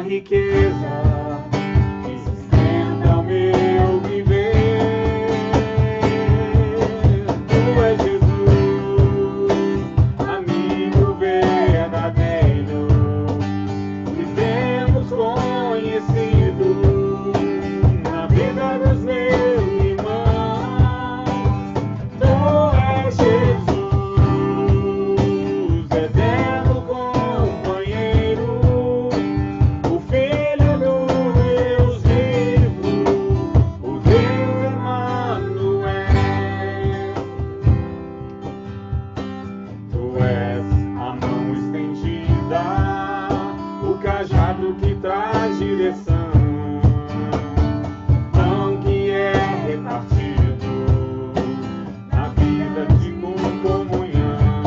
riqueza que sustenta o meu viver. Tu és Jesus, amigo verdadeiro, que temos conhecido na vida dos meus irmãos. Tu és Jesus, eterno companheiro, o Filho do Deus vivo, o Deus Emanuel. Tu és a mão estendida, o cajado que traz direção, pão que é repartido na vida de comunhão.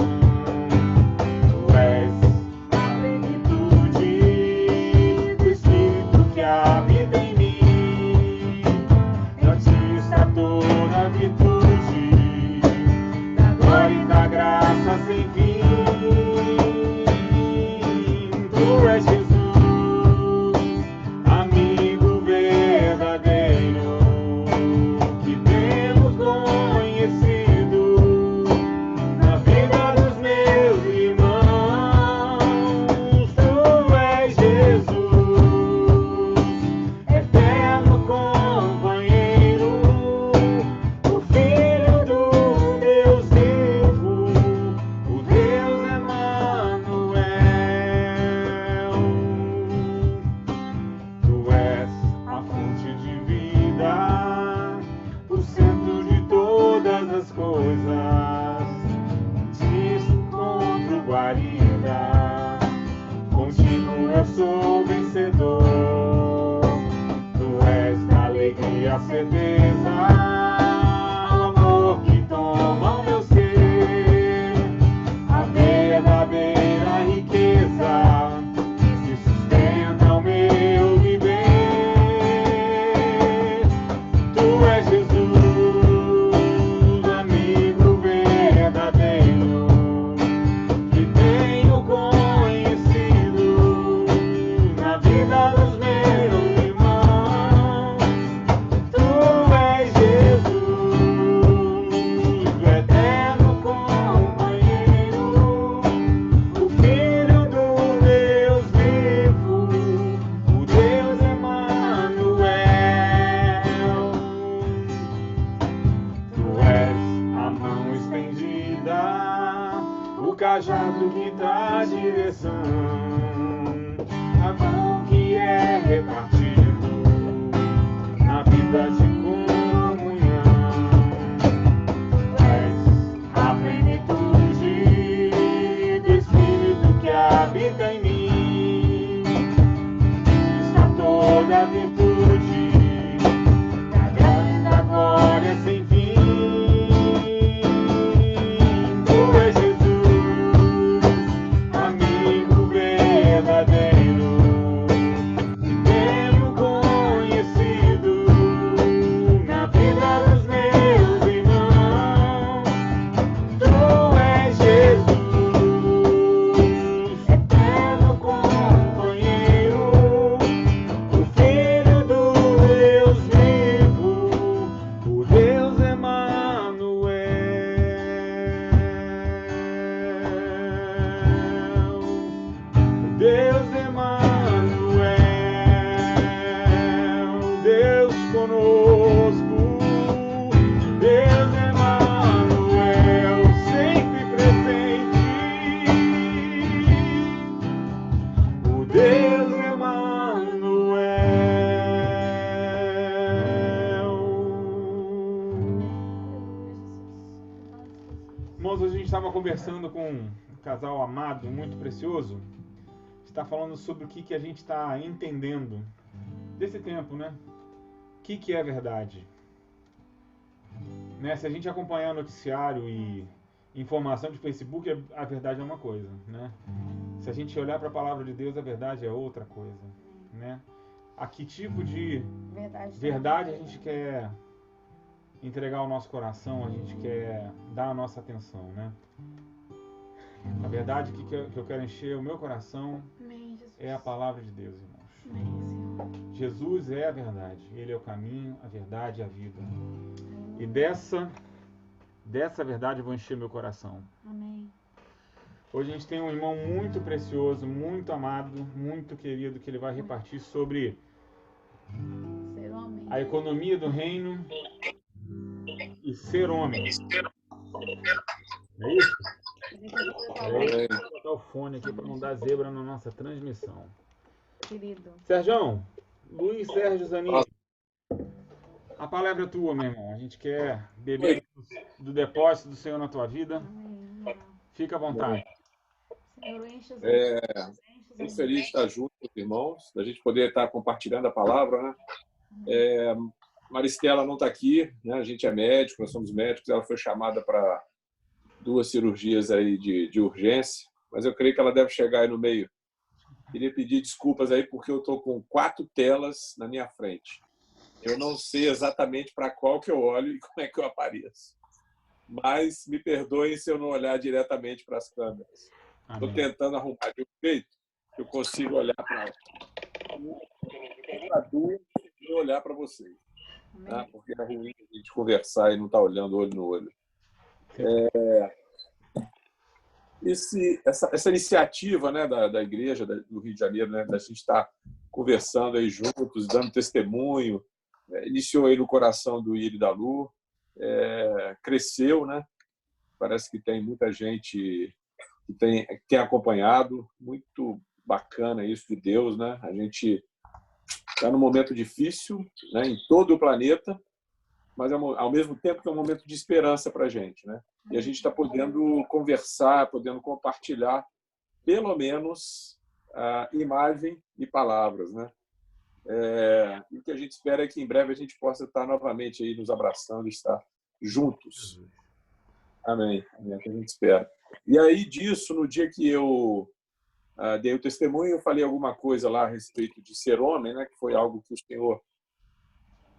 Tu és a plenitude do Espírito que habita em mim, pra ti está toda a virtude, da glória e da graça sem fim. Tu és Jesus, amigo verdadeiro, que temos conhecido na vida dos meus irmãos. Tu és Jesus, eterno companheiro, o Filho do Deus vivo, o Deus Emanuel. Tu és a fonte de vida, o centro de todas as coisas, te encontro guarida, contigo eu sou vencedor. Tu és da alegria a certeza, o amor que toma o meu ser, a verdadeira riqueza que sustenta o meu viver. Tu és Jesus, amigo verdadeiro, que tenho conhecido na vida dos meus irmãos. Tu és Jesus, o eterno companheiro, o Filho do Deus vivo, o Deus Emanuel. Tu és a mão estendida, o cajado que traz direção, a mão que é repartido na vida de comunhão. Tu és a plenitude do Espírito que habita em mim, está toda a virtude, da glória sem fim. Tu és Jesus, amigo verdadeiro, que tenho conhecido na vida dos meus irmãos. Tu és Jesus, eterno companheiro, o Filho do Deus vivo, o Deus Emanuel. O Deus Emanuel, Deus conosco, Deus Emanuel, sempre presente, o Deus Emanuel. Irmãos, hoje a gente estava conversando com um casal amado, muito precioso. Está falando sobre o que a gente está entendendo desse tempo, né? O que é verdade? Né? Se a gente acompanhar noticiário e informação de Facebook, a verdade é uma coisa, né? Se a gente olhar para a palavra de Deus, a verdade é outra coisa, né? A que tipo de verdade a gente quer entregar o nosso coração, a gente quer dar a nossa atenção, né? A verdade que eu quero encher o meu coração é a palavra de Deus, irmãos. Jesus é a verdade. Ele é o caminho, a verdade e a vida. E dessa verdade eu vou encher meu coração. Amém. Hoje a gente tem um irmão muito precioso, muito amado, muito querido, que ele vai repartir sobre Ser homem. a economia do reino e ser homem. É isso? Amém. Vou botar o fone aqui para não dar zebra na nossa transmissão. Querido. Sérgio, Luiz Sérgio Zanin, Nossa. a palavra é tua, meu irmão. A gente quer beber do depósito do Senhor na tua vida. Amém. Fica à vontade. Senhor, enche os Muito feliz de estar junto com os irmãos, da gente poder estar compartilhando a palavra, né? Maristela não está aqui, né? A gente é médico, nós somos médicos, ela foi chamada para 2 cirurgias aí de urgência, mas eu creio que ela deve chegar aí no meio. Queria pedir desculpas aí porque eu estou com 4 telas na minha frente. Eu não sei exatamente para qual que eu olho e como é que eu apareço. Mas me perdoem se eu não olhar diretamente para as câmeras. Estou tentando arrumar de um jeito que eu consigo olhar para duas e olhar para vocês. Tá? Porque é ruim a gente conversar e não estar olhando olho no olho. Essa iniciativa, né, da igreja do Rio de Janeiro, né, da gente estar conversando aí juntos, dando testemunho, iniciou aí no coração do Iri e da Lu, cresceu, né? Parece que tem muita gente que tem acompanhado, muito bacana isso de Deus, né? A gente está num momento difícil, né, em todo o planeta, mas ao mesmo tempo que é um momento de esperança para a gente, né? E a gente está podendo conversar, podendo compartilhar, pelo menos, imagem e palavras, né? E o que a gente espera é que em breve a gente possa estar novamente aí nos abraçando e estar juntos. Amém. É o que a gente espera. E aí disso, no dia que eu dei o testemunho, eu falei alguma coisa lá a respeito de ser homem, né? Que foi algo que o Senhor...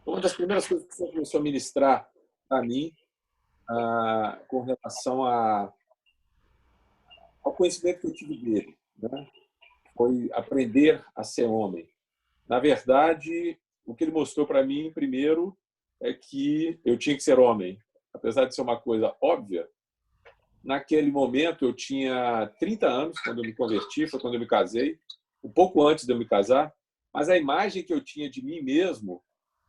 Uma das primeiras coisas que o Senhor começou a ministrar a mim com relação ao conhecimento que eu tive dele, né? Foi aprender a ser homem. Na verdade, o que ele mostrou para mim, primeiro, é que eu tinha que ser homem. Apesar de ser uma coisa óbvia, naquele momento eu tinha 30 anos, quando eu me converti, foi quando eu me casei, um pouco antes de eu me casar, mas a imagem que eu tinha de mim mesmo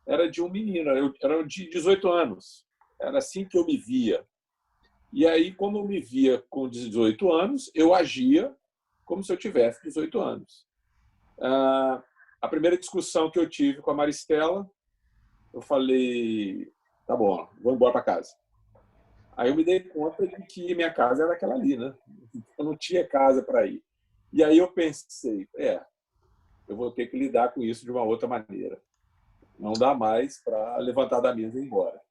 era de um menino, eu era de 18 anos. Era assim que eu me via. E aí, como eu me via com 18 anos, eu agia como se eu tivesse 18 anos. A primeira discussão que eu tive com a Maristela, eu falei, tá bom, vou embora para casa. Aí eu me dei conta de que minha casa era aquela ali, né? Eu não tinha casa para ir. E aí eu pensei, eu vou ter que lidar com isso de uma outra maneira. Não dá mais para levantar da mesa e ir embora.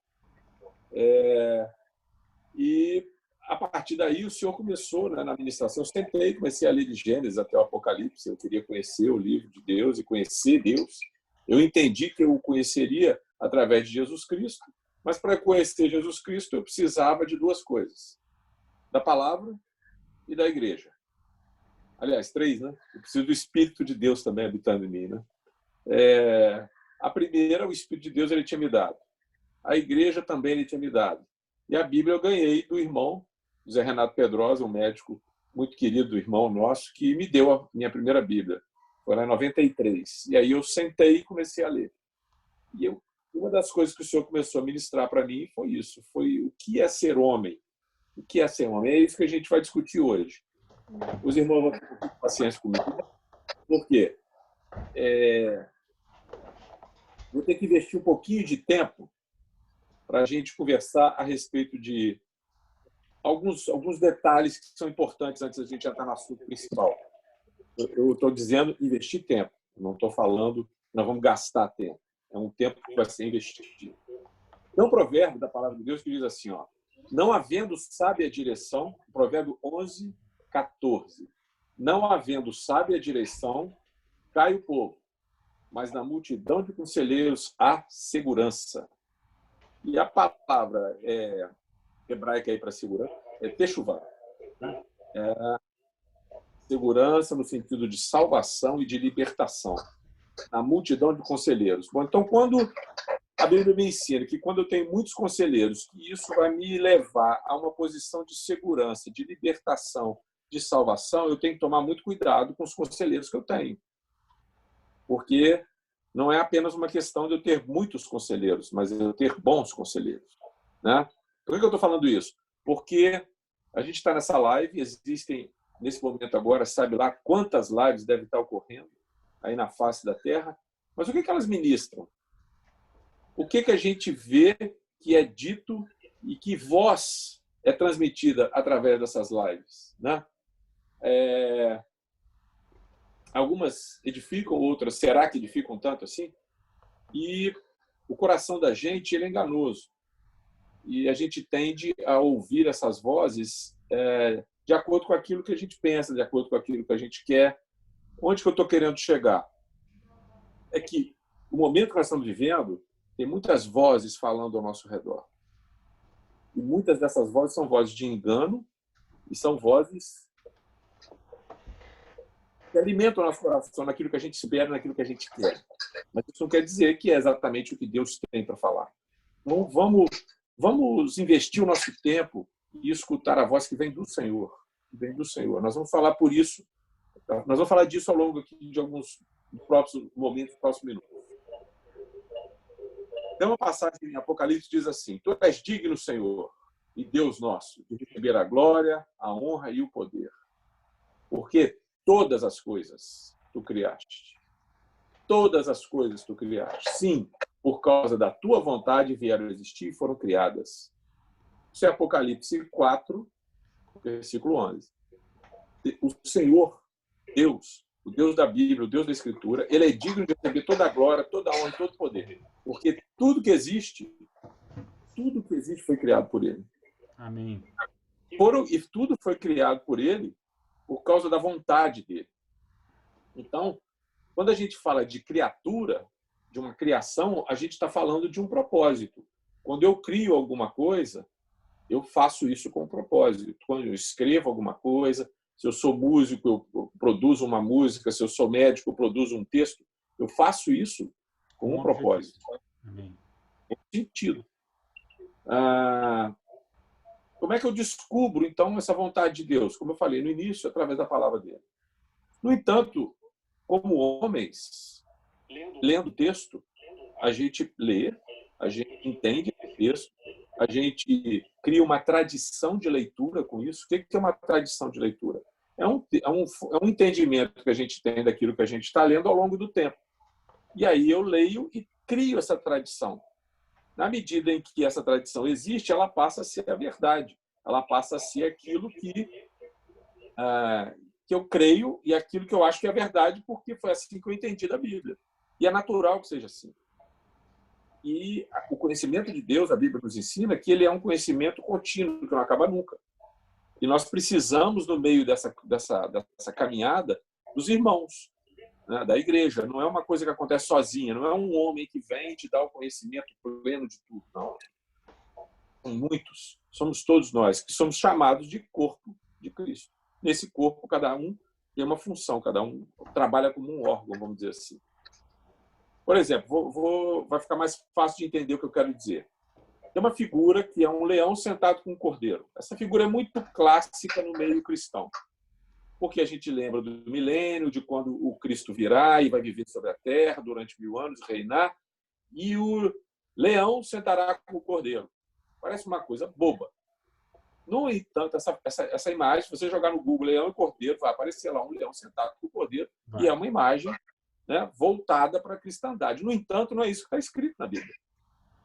E a partir daí o Senhor começou, né, na ministração. Eu sentei, comecei a ler de Gênesis até o Apocalipse. Eu queria conhecer o livro de Deus e conhecer Deus. Eu entendi que eu o conheceria através de Jesus Cristo, mas para conhecer Jesus Cristo eu precisava de 2 coisas: da palavra e da igreja. Aliás, 3, né? Eu preciso do Espírito de Deus também habitando em mim, né? A primeira, o Espírito de Deus ele tinha me dado. A igreja também ele tinha me dado. E a Bíblia eu ganhei do irmão José Renato Pedrosa, um médico muito querido, irmão nosso, que me deu a minha primeira Bíblia. Foi lá em 93. E aí eu sentei e comecei a ler. E uma das coisas que o Senhor começou a ministrar para mim foi isso. Foi o que é ser homem. O que é ser homem? É isso que a gente vai discutir hoje. Os irmãos vão ter um pouquinho de paciência comigo. Por quê? Vou ter que investir um pouquinho de tempo para a gente conversar a respeito de alguns detalhes que são importantes antes da gente entrar no assunto principal. Eu estou dizendo investir tempo, não estou falando que nós vamos gastar tempo. É um tempo que vai ser investido. Tem um provérbio da palavra de Deus que diz assim, não havendo sábia direção, provérbio 11, 14. Não havendo sábia direção, cai o povo, mas na multidão de conselheiros há segurança. E a palavra hebraica aí para segurança é techuvá. Segurança no sentido de salvação e de libertação. na multidão de conselheiros. Bom, então, quando a Bíblia me ensina que quando eu tenho muitos conselheiros, que isso vai me levar a uma posição de segurança, de libertação, de salvação, eu tenho que tomar muito cuidado com os conselheiros que eu tenho. Porque não é apenas uma questão de eu ter muitos conselheiros, mas eu ter bons conselheiros, né? Por que eu estou falando isso? Porque a gente está nessa live, existem, nesse momento agora, sabe lá quantas lives devem estar ocorrendo aí na face da Terra, mas o que elas ministram? O que a gente vê que é dito e que voz é transmitida através dessas lives, né? Algumas edificam, outras será que edificam tanto assim? E o coração da gente ele é enganoso. E a gente tende a ouvir essas vozes de acordo com aquilo que a gente pensa, de acordo com aquilo que a gente quer. Onde que eu estou querendo chegar? É que o momento que nós estamos vivendo tem muitas vozes falando ao nosso redor. E muitas dessas vozes são vozes de engano e são vozes que alimentam o nosso coração naquilo que a gente espera, naquilo que a gente quer. Mas isso não quer dizer que é exatamente o que Deus tem para falar. Então, vamos investir o nosso tempo e escutar a voz que vem do Senhor. Que vem do Senhor. Nós vamos falar por isso. Nós vamos falar disso ao longo aqui de alguns próximos momentos, próximos minutos. Tem uma passagem em Apocalipse que diz assim: Tu és digno, Senhor, e Deus nosso, de receber a glória, a honra e o poder. Porque todas as coisas tu criaste. Todas as coisas tu criaste. Sim, por causa da tua vontade vieram a existir e foram criadas. Isso é Apocalipse 4, versículo 11. O Senhor, Deus, o Deus da Bíblia, o Deus da Escritura, ele é digno de receber toda a glória, toda a honra e todo o poder. Porque tudo que existe foi criado por ele. Amém. E tudo foi criado por ele por causa da vontade dele. Então, quando a gente fala de criatura, de uma criação, a gente está falando de um propósito. Quando eu crio alguma coisa, eu faço isso com um propósito. Quando eu escrevo alguma coisa, se eu sou músico, eu produzo uma música, se eu sou médico, eu produzo um texto, eu faço isso com um propósito. Amém. Com sentido. Como é que eu descubro, então, essa vontade de Deus? Como eu falei no início, através da palavra dele. No entanto, como homens, lendo o texto, a gente lê, a gente entende o texto, a gente cria uma tradição de leitura com isso. O que é uma tradição de leitura? É um entendimento que a gente tem daquilo que a gente está lendo ao longo do tempo. E aí eu leio e crio essa tradição. Na medida em que essa tradição existe, ela passa a ser a verdade. Ela passa a ser aquilo que eu creio e aquilo que eu acho que é verdade, porque foi assim que eu entendi da Bíblia. E é natural que seja assim. E o conhecimento de Deus, a Bíblia nos ensina que ele é um conhecimento contínuo, que não acaba nunca. E nós precisamos, no meio dessa caminhada, dos irmãos, né, da igreja. Não é uma coisa que acontece sozinha, não é um homem que vem e te dá o conhecimento pleno de tudo. Não. São muitos, somos todos nós, que somos chamados de corpo de Cristo. Nesse corpo, cada um tem uma função, cada um trabalha como um órgão, vamos dizer assim. Por exemplo, vai ficar mais fácil de entender o que eu quero dizer. Tem uma figura que é um leão sentado com um cordeiro. Essa figura é muito clássica no meio cristão, porque a gente lembra do milênio, de quando o Cristo virá e vai viver sobre a terra durante 1000 anos, reinar, e o leão sentará com o cordeiro. Parece uma coisa boba. No entanto, essa imagem, se você jogar no Google leão e cordeiro, vai aparecer lá um leão sentado com o cordeiro, e é uma imagem, né, voltada para a cristandade. No entanto, não é isso que está escrito na Bíblia.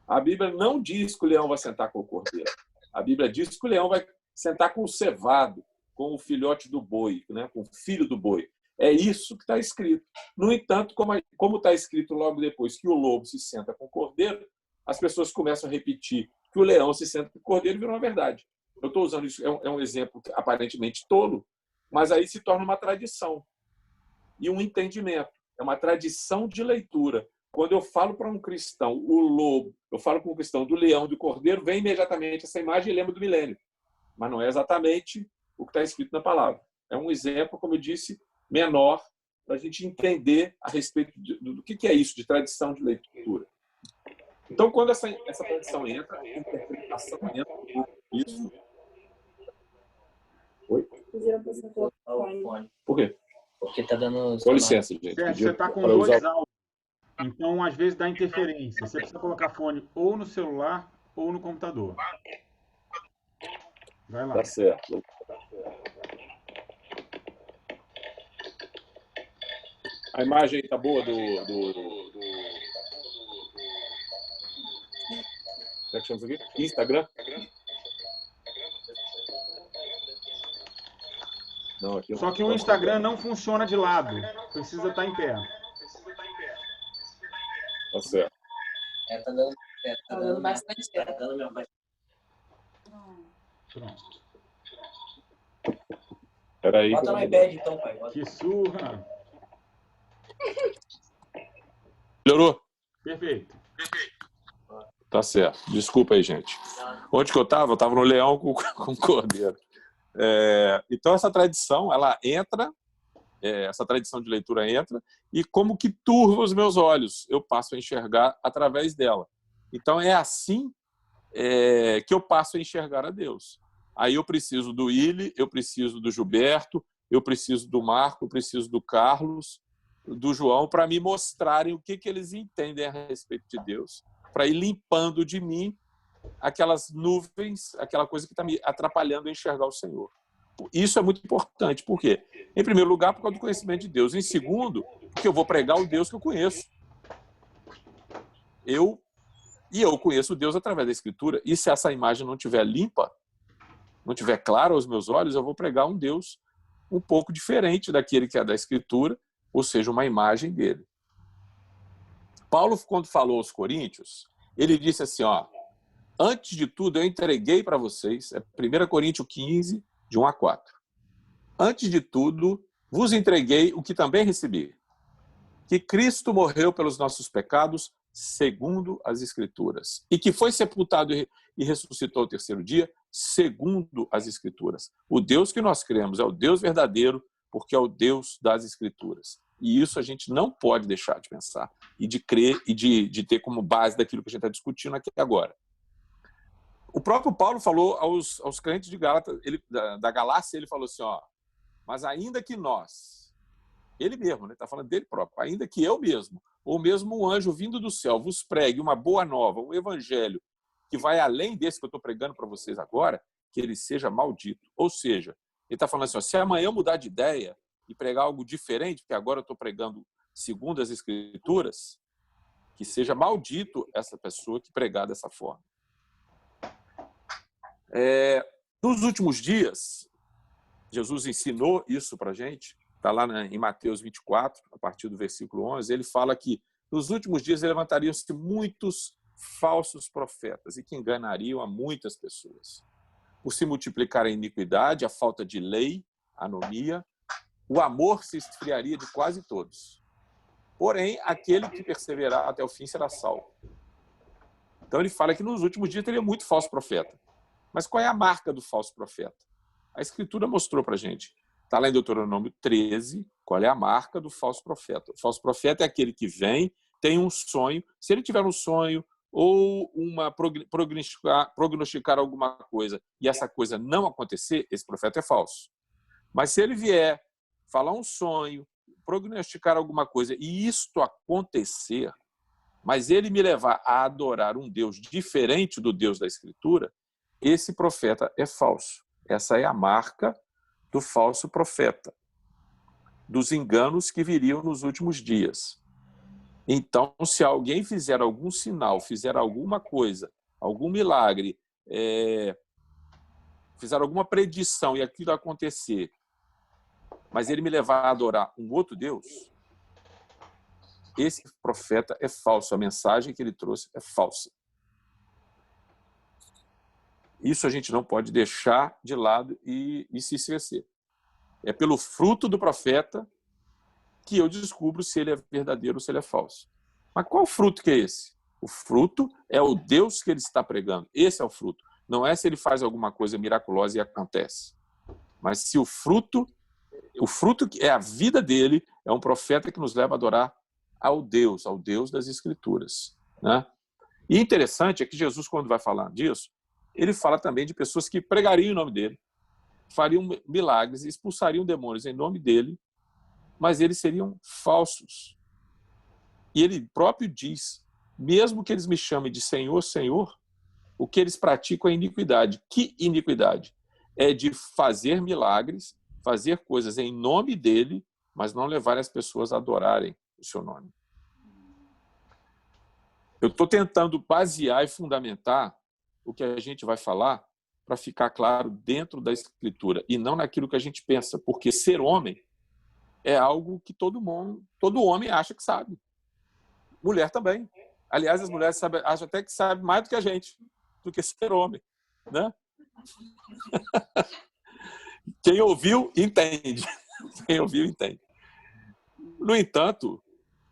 A Bíblia não diz que o leão vai sentar com o cordeiro. A Bíblia diz que o leão vai sentar com o cevado, com o filhote do boi, né, com o filho do boi. É isso que está escrito. No entanto, como está escrito logo depois que o lobo se senta com o cordeiro, as pessoas começam a repetir que o leão se senta com o cordeiro e vira uma verdade. Eu estou usando isso, é um exemplo aparentemente tolo, mas aí se torna uma tradição e um entendimento. É uma tradição de leitura. Quando eu falo para um cristão, o lobo, eu falo com um cristão do leão, do cordeiro, vem imediatamente essa imagem e lembra do milênio. Mas não é exatamente o que está escrito na palavra. É um exemplo, como eu disse, menor, para a gente entender a respeito do que é isso de tradição de leitura. Então, quando essa tradição entra, a interpretação entra, isso. Oi? Por quê? Porque tá dando. Com licença, gente. Certo, você está com Para usar dois áudios. Então, às vezes, dá interferência. Você precisa colocar fone ou no celular ou no computador. Vai lá. Tá certo. A imagem tá boa do... Como é que chama isso aqui? Instagram? Não, aqui Só que o Instagram não funciona de lado. Precisa estar em pé. Tá certo. Tá dando bastante certo. Tá dando mesmo. Pronto. Peraí. Bota no iPad, então, pai. Que surra. Melhorou? Perfeito. Tá certo. Desculpa aí, gente. Onde que eu estava? Eu estava no Leão com o Cordeiro. Então, essa tradição, ela entra, essa tradição de leitura entra, e como que turva os meus olhos, eu passo a enxergar através dela. Então, é assim que eu passo a enxergar a Deus. Aí eu preciso do Willi, eu preciso do Gilberto, eu preciso do Marco, eu preciso do Carlos, do João, para me mostrarem o que eles entendem a respeito de Deus, para ir limpando de mim aquelas nuvens, aquela coisa que está me atrapalhando a enxergar o Senhor. Isso é muito importante. Por quê? Em primeiro lugar, por causa do conhecimento de Deus. Em segundo, porque eu vou pregar o Deus que eu conheço. Eu conheço o Deus através da Escritura. E se essa imagem não estiver limpa, não estiver clara aos meus olhos, eu vou pregar um Deus um pouco diferente daquele que é da Escritura, ou seja, uma imagem dele. Paulo, quando falou aos Coríntios, ele disse assim, antes de tudo, eu entreguei para vocês, 1 Coríntios 15, de 1 a 4. Antes de tudo, vos entreguei o que também recebi, que Cristo morreu pelos nossos pecados, segundo as Escrituras, e que foi sepultado e ressuscitou ao terceiro dia, segundo as Escrituras. O Deus que nós cremos é o Deus verdadeiro, porque é o Deus das Escrituras. E isso a gente não pode deixar de pensar, e de crer, e de ter como base daquilo que a gente está discutindo aqui agora. O próprio Paulo falou aos crentes de Gálatas, da Galácia, ele falou assim, mas ainda que nós, ele mesmo, está falando dele próprio, ainda que eu mesmo, ou mesmo um anjo vindo do céu, vos pregue uma boa nova, um evangelho que vai além desse que eu estou pregando para vocês agora, que ele seja maldito. Ou seja, ele está falando assim, se amanhã eu mudar de ideia e pregar algo diferente, porque agora eu estou pregando segundo as Escrituras, que seja maldito essa pessoa que pregar dessa forma. Nos últimos dias, Jesus ensinou isso para a gente, está lá em Mateus 24, a partir do versículo 11, ele fala que nos últimos dias levantariam-se muitos falsos profetas e que enganariam a muitas pessoas. Por se multiplicar a iniquidade, a falta de lei, a anomia, o amor se esfriaria de quase todos. Porém, aquele que perseverar até o fim será salvo. Então ele fala que nos últimos dias teria muito falso profeta. Mas qual é a marca do falso profeta? A Escritura mostrou para a gente. Está lá em Deuteronômio 13, qual é a marca do falso profeta. O falso profeta é aquele que vem, tem um sonho. Se ele tiver um sonho ou prognosticar alguma coisa e essa coisa não acontecer, esse profeta é falso. Mas se ele vier falar um sonho, prognosticar alguma coisa e isto acontecer, mas ele me levar a adorar um Deus diferente do Deus da Escritura, esse profeta é falso. Essa é a marca do falso profeta, dos enganos que viriam nos últimos dias. Então, se alguém fizer algum sinal, fizer alguma coisa, algum milagre, fizer alguma predição e aquilo acontecer, mas ele me levar a adorar um outro Deus, esse profeta é falso. A mensagem que ele trouxe é falsa. Isso a gente não pode deixar de lado e se esquecer. É pelo fruto do profeta que eu descubro se ele é verdadeiro ou se ele é falso. Mas qual fruto que é esse? O fruto é o Deus que ele está pregando. Esse é o fruto. Não é se ele faz alguma coisa miraculosa e acontece. Mas se o fruto O fruto que é a vida dele é um profeta que nos leva a adorar ao Deus das Escrituras, né? E interessante é que Jesus, quando vai falar disso, ele fala também de pessoas que pregariam em nome dele, fariam milagres, expulsariam demônios em nome dele, mas eles seriam falsos. E ele próprio diz, mesmo que eles me chamem de Senhor, Senhor, o que eles praticam é iniquidade. Que iniquidade? É de fazer milagres, fazer coisas em nome dele, mas não levar as pessoas a adorarem o seu nome. Eu estou tentando basear e fundamentar o que a gente vai falar para ficar claro dentro da Escritura e não naquilo que a gente pensa, porque ser homem é algo que todo homem acha que sabe. Mulher também. Aliás, as mulheres acham até que sabem mais do que a gente, do que ser homem, né? Quem ouviu, entende. Quem ouviu, entende. No entanto,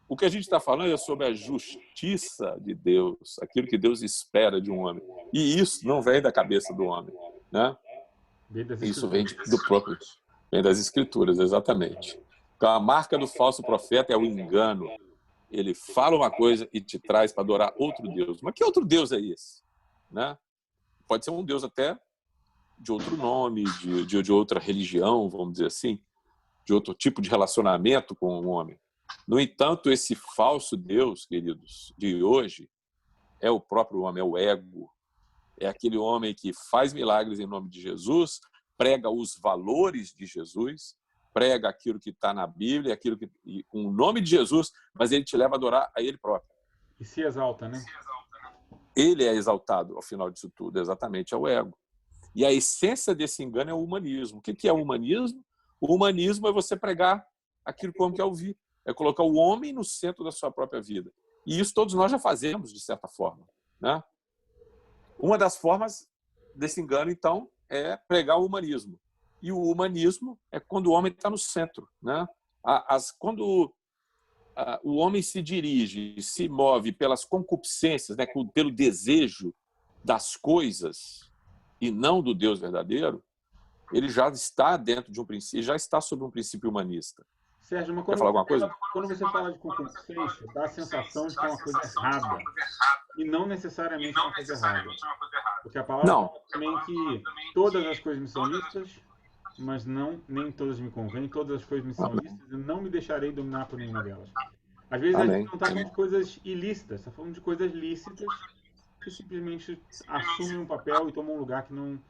o que a gente está falando é sobre a justiça de Deus, aquilo que Deus espera de um homem. E isso não vem da cabeça do homem, né? Isso vem do próprio, vem das Escrituras, exatamente. Então, a marca do falso profeta é o engano. Ele fala uma coisa e te traz para adorar outro Deus. Mas que outro Deus é esse? Né? Pode ser um Deus até de outro nome, de outra religião, vamos dizer assim, de outro tipo de relacionamento com o homem. No entanto, esse falso Deus, queridos, de hoje, é o próprio homem, é o ego. É aquele homem que faz milagres em nome de Jesus, prega os valores de Jesus, prega aquilo que está na Bíblia, aquilo que com o nome de Jesus, mas ele te leva a adorar a ele próprio. E se exalta, né? Ele é exaltado ao final disso tudo, exatamente, é o ego. E a essência desse engano é o humanismo. O que é o humanismo? O humanismo é você pregar aquilo que o homem quer ouvir. É colocar o homem no centro da sua própria vida. E isso todos nós já fazemos, de certa forma, né? Uma das formas desse engano, então, é pregar o humanismo. E o humanismo é quando o homem está no centro, né? Quando o homem se dirige, se move pelas concupiscências, né? Pelo desejo das coisas e não do Deus verdadeiro, ele já está dentro de um princípio, já está sob um princípio humanista. Sérgio, mas quer falar alguma coisa? Quando você fala de concupiscência, dá a sensação de que é uma coisa errada. E não necessariamente é uma coisa errada. Porque a palavra fala também que todas as coisas me são lícitas, mas nem todas me convêm, todas as coisas me são lícitas e não me deixarei dominar por nenhuma delas. Às vezes a gente não está falando de coisas ilícitas, está falando de coisas lícitas que simplesmente assumem um papel e tomam um lugar que não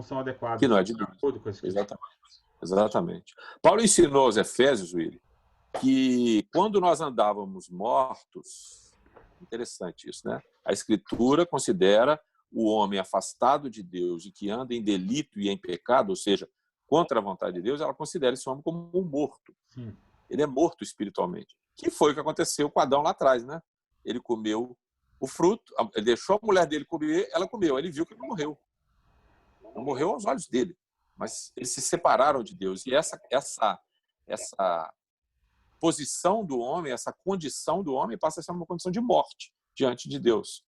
são adequados. Que não é de Deus. Exatamente. Paulo ensinou aos Efésios, Willy, que quando nós andávamos mortos, interessante isso, né? A Escritura considera o homem afastado de Deus e que anda em delito e em pecado, ou seja, contra a vontade de Deus, ela considera esse homem como um morto. Sim. Ele é morto espiritualmente. Que foi o que aconteceu com Adão lá atrás, né? Ele comeu o fruto, ele deixou a mulher dele comer, ela comeu. Ele viu que ele morreu. Não morreu aos olhos dele, mas eles se separaram de Deus. E essa posição do homem, essa condição do homem passa a ser uma condição de morte diante de Deus.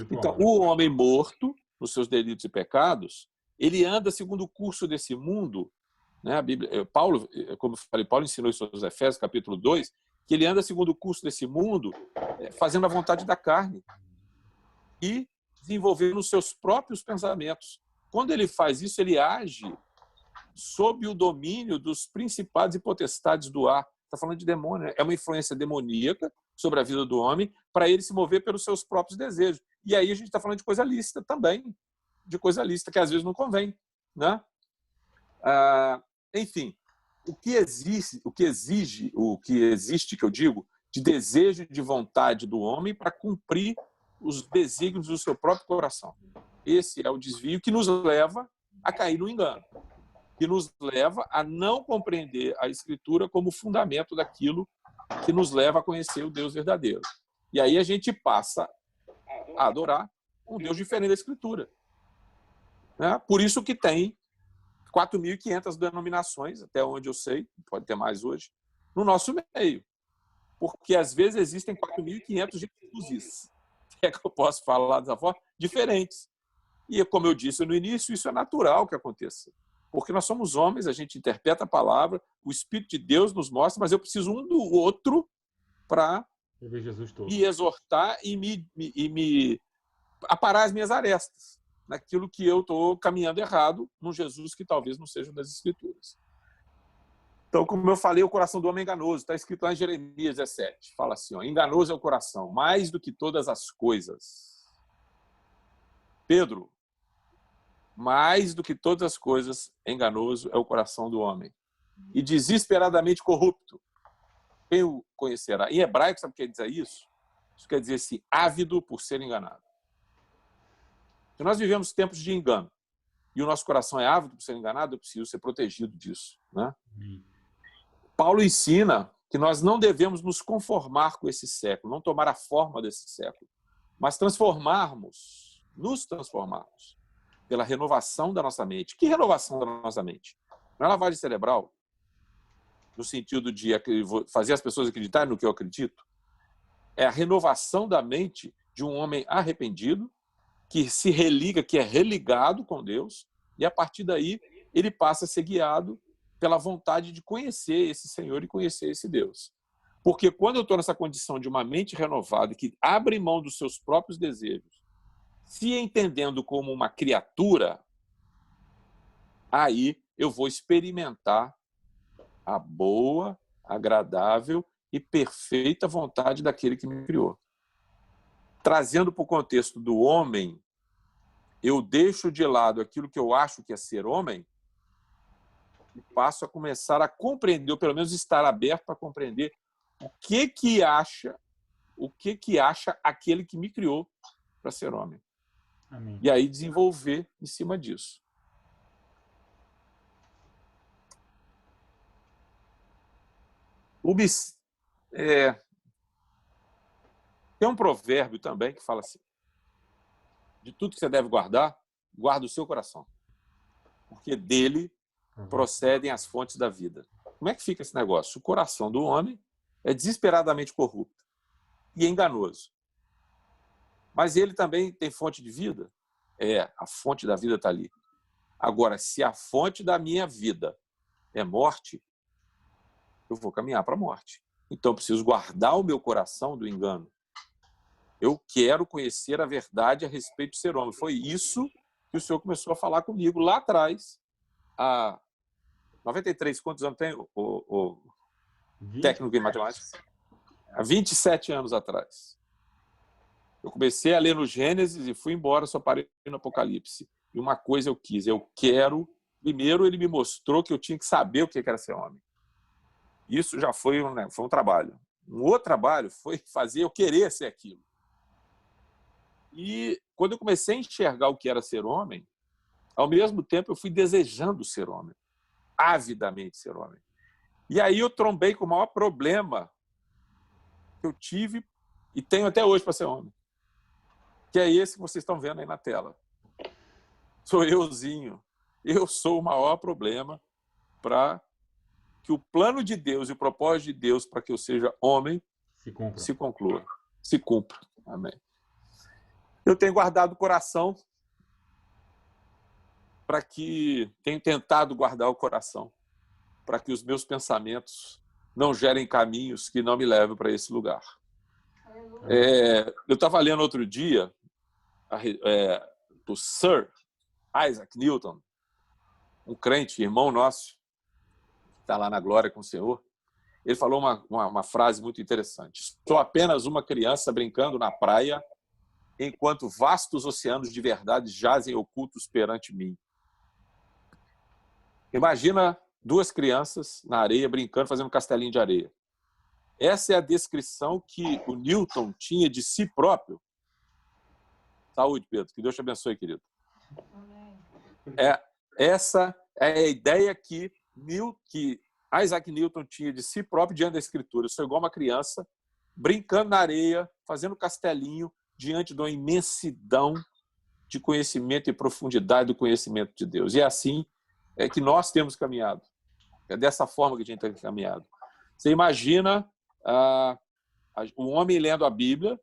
Então, o homem morto, nos seus delitos e pecados, ele anda segundo o curso desse mundo, né? A Bíblia, Paulo, como eu falei, Paulo ensinou isso aos Efésios, capítulo 2, que ele anda segundo o curso desse mundo, fazendo a vontade da carne e desenvolvendo os seus próprios pensamentos. Quando ele faz isso, ele age sob o domínio dos principados e potestades do ar. Está falando de demônio, né? É uma influência demoníaca sobre a vida do homem para ele se mover pelos seus próprios desejos. E aí a gente está falando de coisa lícita também, de coisa lícita que às vezes não convém, né? Enfim, o que existe, que eu digo, de desejo e de vontade do homem para cumprir os desígnios do seu próprio coração. Esse é o desvio que nos leva a cair no engano, que nos leva a não compreender a Escritura como fundamento daquilo que nos leva a conhecer o Deus verdadeiro. E aí a gente passa a adorar um Deus diferente da Escritura. Né? Por isso que tem 4.500 denominações, até onde eu sei, pode ter mais hoje, no nosso meio. Porque às vezes existem 4.500 Jesus, é que eu posso falar dessa forma, diferentes. E como eu disse no início, isso é natural que aconteça. Porque nós somos homens, a gente interpreta a palavra, o Espírito de Deus nos mostra, mas eu preciso um do outro para ver Jesus todo. me exortar e me aparar as minhas arestas naquilo que eu estou caminhando errado, num Jesus que talvez não seja das Escrituras. Então, como eu falei, o coração do homem é enganoso. Está escrito lá em Jeremias 17. Fala assim, ó, enganoso é o coração, mais do que todas as coisas. Pedro, mais do que todas as coisas, enganoso é o coração do homem. E desesperadamente corrupto. Quem o conhecerá? Em hebraico, sabe o que quer dizer isso? Isso quer dizer assim, ávido por ser enganado. Se nós vivemos tempos de engano e o nosso coração é ávido por ser enganado, eu preciso ser protegido disso, né? Paulo ensina que nós não devemos nos conformar com esse século, não tomar a forma desse século, mas nos transformarmos pela renovação da nossa mente. Que renovação da nossa mente? Não é lavagem cerebral, no sentido de fazer as pessoas acreditarem no que eu acredito. É a renovação da mente de um homem arrependido, que se religa, que é religado com Deus, e a partir daí ele passa a ser guiado pela vontade de conhecer esse Senhor e conhecer esse Deus. Porque quando eu estou nessa condição de uma mente renovada, que abre mão dos seus próprios desejos, se entendendo como uma criatura, aí eu vou experimentar a boa, agradável e perfeita vontade daquele que me criou. Trazendo para o contexto do homem, eu deixo de lado aquilo que eu acho que é ser homem e passo a começar a compreender, ou pelo menos estar aberto para compreender o que acha aquele que me criou para ser homem. Amém. E aí desenvolver em cima disso. Tem um provérbio também que fala assim, de tudo que você deve guardar, guarda o seu coração, porque dele procedem as fontes da vida. Como é que fica esse negócio? O coração do homem é desesperadamente corrupto e enganoso. Mas ele também tem fonte de vida? A fonte da vida está ali. Agora, se a fonte da minha vida é morte, eu vou caminhar para a morte. Então, eu preciso guardar o meu coração do engano. Eu quero conhecer a verdade a respeito de ser homem. Foi isso que o senhor começou a falar comigo lá atrás, há 93, quantos anos tem o técnico em matemática? Há 27 anos atrás. Eu comecei a ler no Gênesis e fui embora, só parei no Apocalipse. E uma coisa eu quis, primeiro ele me mostrou que eu tinha que saber o que era ser homem. Isso já foi um trabalho. Um outro trabalho foi fazer eu querer ser aquilo. E quando eu comecei a enxergar o que era ser homem, ao mesmo tempo eu fui desejando ser homem, avidamente ser homem. E aí eu trombei com o maior problema que eu tive e tenho até hoje para ser homem, que é esse que vocês estão vendo aí na tela. Sou euzinho. Eu sou o maior problema para que o plano de Deus e o propósito de Deus para que eu seja homem se conclua, se cumpra. Amém. Eu tenho guardado o coração tenho tentado guardar o coração para que os meus pensamentos não gerem caminhos que não me levem para esse lugar. Eu estava lendo outro dia do Sir Isaac Newton, um crente, irmão nosso, que está lá na glória com o Senhor. Ele falou uma frase muito interessante. Sou apenas uma criança brincando na praia enquanto vastos oceanos de verdade jazem ocultos perante mim. Imagina duas crianças na areia brincando, fazendo um castelinho de areia. Essa é a descrição que o Newton tinha de si próprio. Saúde, Pedro. Que Deus te abençoe, querido. Essa é a ideia que Isaac Newton tinha de si próprio diante da Escritura. Eu sou igual uma criança brincando na areia, fazendo castelinho, diante de uma imensidão de conhecimento e profundidade do conhecimento de Deus. E é assim que nós temos caminhado. É dessa forma que a gente tem caminhado. Você imagina o homem lendo a Bíblia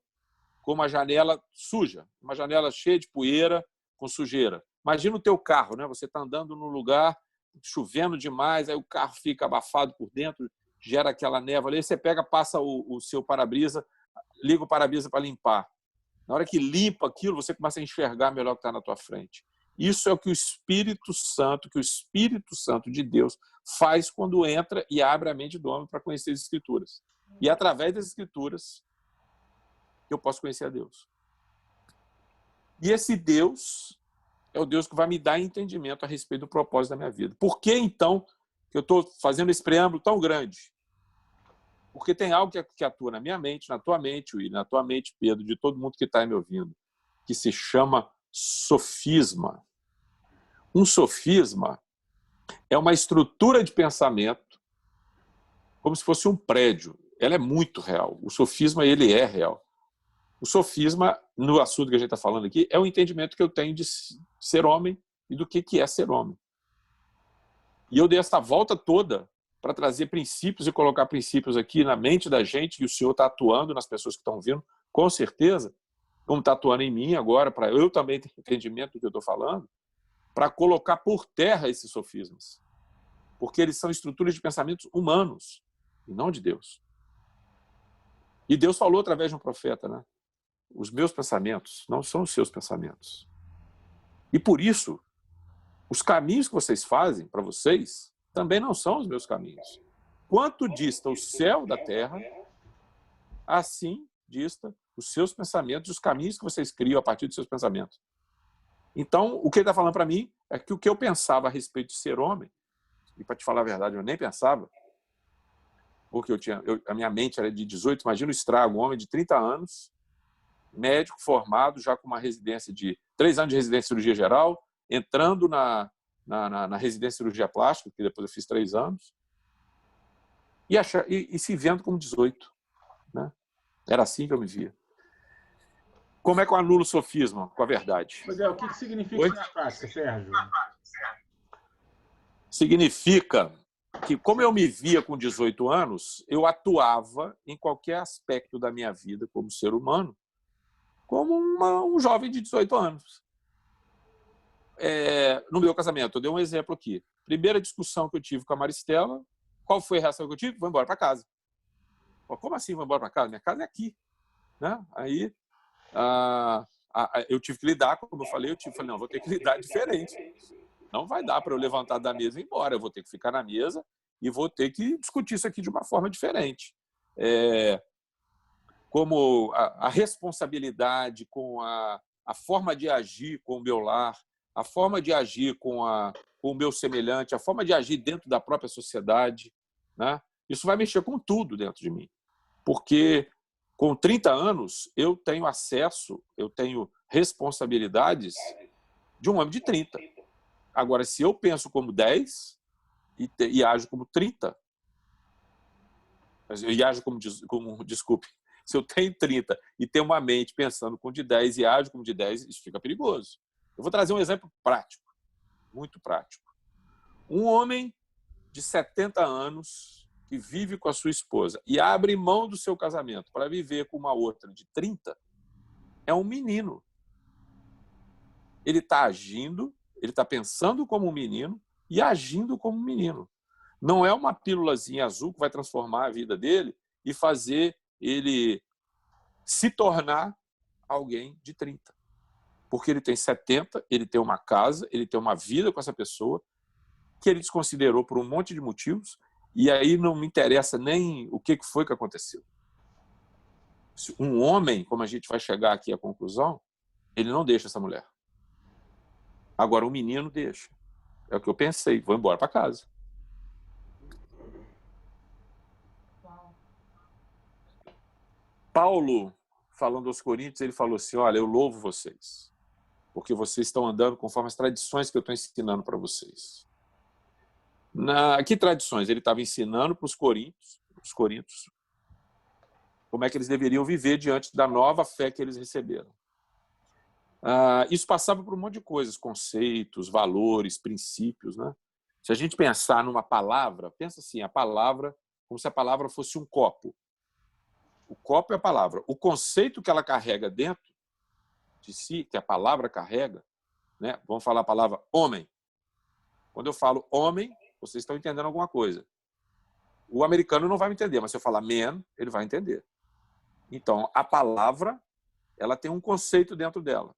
com uma janela suja, uma janela cheia de poeira, com sujeira. Imagina o teu carro, né? Você está andando num lugar chovendo demais, aí o carro fica abafado por dentro, gera aquela névoa ali, aí você pega, passa o seu para-brisa, liga o para-brisa para limpar. Na hora que limpa aquilo, você começa a enxergar melhor o que está na tua frente. Isso é o que o Espírito Santo de Deus faz quando entra e abre a mente do homem para conhecer as Escrituras. E é através das Escrituras que eu posso conhecer a Deus. E esse Deus é o Deus que vai me dar entendimento a respeito do propósito da minha vida. Por que, então, que eu estou fazendo esse preâmbulo tão grande? Porque tem algo que atua na minha mente, na tua mente, William, na tua mente, Pedro, de todo mundo que está me ouvindo, que se chama sofisma. Um sofisma é uma estrutura de pensamento como se fosse um prédio. Ela é muito real. O sofisma, ele é real. O sofisma, no assunto que a gente está falando aqui, é o entendimento que eu tenho de ser homem e do que é ser homem. E eu dei essa volta toda para trazer princípios e colocar princípios aqui na mente da gente, que o Senhor está atuando nas pessoas que estão vindo, com certeza, como está atuando em mim agora, para eu também ter entendimento do que eu estou falando, para colocar por terra esses sofismas. Porque eles são estruturas de pensamentos humanos, e não de Deus. E Deus falou através de um profeta, né? Os meus pensamentos não são os seus pensamentos. E por isso, os caminhos que vocês fazem para vocês também não são os meus caminhos. Quanto dista o céu da terra, assim dista os seus pensamentos, os caminhos que vocês criam a partir dos seus pensamentos. Então, o que ele está falando para mim é que o que eu pensava a respeito de ser homem, e para te falar a verdade, eu nem pensava, porque a minha mente era de 18, imagina o estrago, um homem de 30 anos, médico formado, já com uma residência de 3 anos de residência em cirurgia geral, entrando na residência de cirurgia plástica, que depois eu fiz 3 anos, e se vendo como 18. Né? Era assim que eu me via. Como é que eu anulo o sofisma com a verdade? Pois é, o que significa isso na prática, Sérgio? Significa que, como eu me via com 18 anos, eu atuava em qualquer aspecto da minha vida como ser humano, como um jovem de 18 anos. No meu casamento, eu dei um exemplo aqui. Primeira discussão que eu tive com a Maristela, qual foi a reação que eu tive? Vou embora para casa. Como assim vou embora para casa? Minha casa é aqui. Né? Aí eu tive que lidar, como eu falei, falei, não, vou ter que lidar diferente. Não vai dar para eu levantar da mesa e ir embora. Eu vou ter que ficar na mesa e vou ter que discutir isso aqui de uma forma diferente. Como a responsabilidade com a forma de agir com o meu lar, a forma de agir com o meu semelhante, a forma de agir dentro da própria sociedade. Né? Isso vai mexer com tudo dentro de mim. Porque com 30 anos eu tenho acesso, eu tenho responsabilidades de um homem de 30. Agora, se eu penso como 10 e ajo como 30, e ajo desculpe, se eu tenho 30 e tenho uma mente pensando como de 10 e ajo como de 10, isso fica perigoso. Eu vou trazer um exemplo prático, muito prático. Um homem de 70 anos que vive com a sua esposa e abre mão do seu casamento para viver com uma outra de 30, é um menino. Ele está agindo, ele está pensando como um menino e agindo como um menino. Não é uma pílulazinha azul que vai transformar a vida dele e fazer ele se tornar alguém de 30. Porque ele tem 70, ele tem uma casa, ele tem uma vida com essa pessoa que ele desconsiderou por um monte de motivos e aí não me interessa nem o que foi que aconteceu. Um homem, como a gente vai chegar aqui à conclusão, ele não deixa essa mulher. Agora, o menino deixa. É o que eu pensei. Vou embora para casa. Paulo, falando aos Coríntios, ele falou assim, olha, eu louvo vocês, porque vocês estão andando conforme as tradições que eu estou ensinando para vocês. Que tradições? Ele estava ensinando para os coríntios, como é que eles deveriam viver diante da nova fé que eles receberam. Isso passava por um monte de coisas, conceitos, valores, princípios. Né? Se a gente pensar numa palavra, pensa assim, a palavra como se a palavra fosse um copo. O copo é a palavra. O conceito que ela carrega dentro de si, que a palavra carrega, né? Vamos falar a palavra homem. Quando eu falo homem, vocês estão entendendo alguma coisa. O americano não vai me entender, mas se eu falar man, ele vai entender. Então, a palavra, ela tem um conceito dentro dela.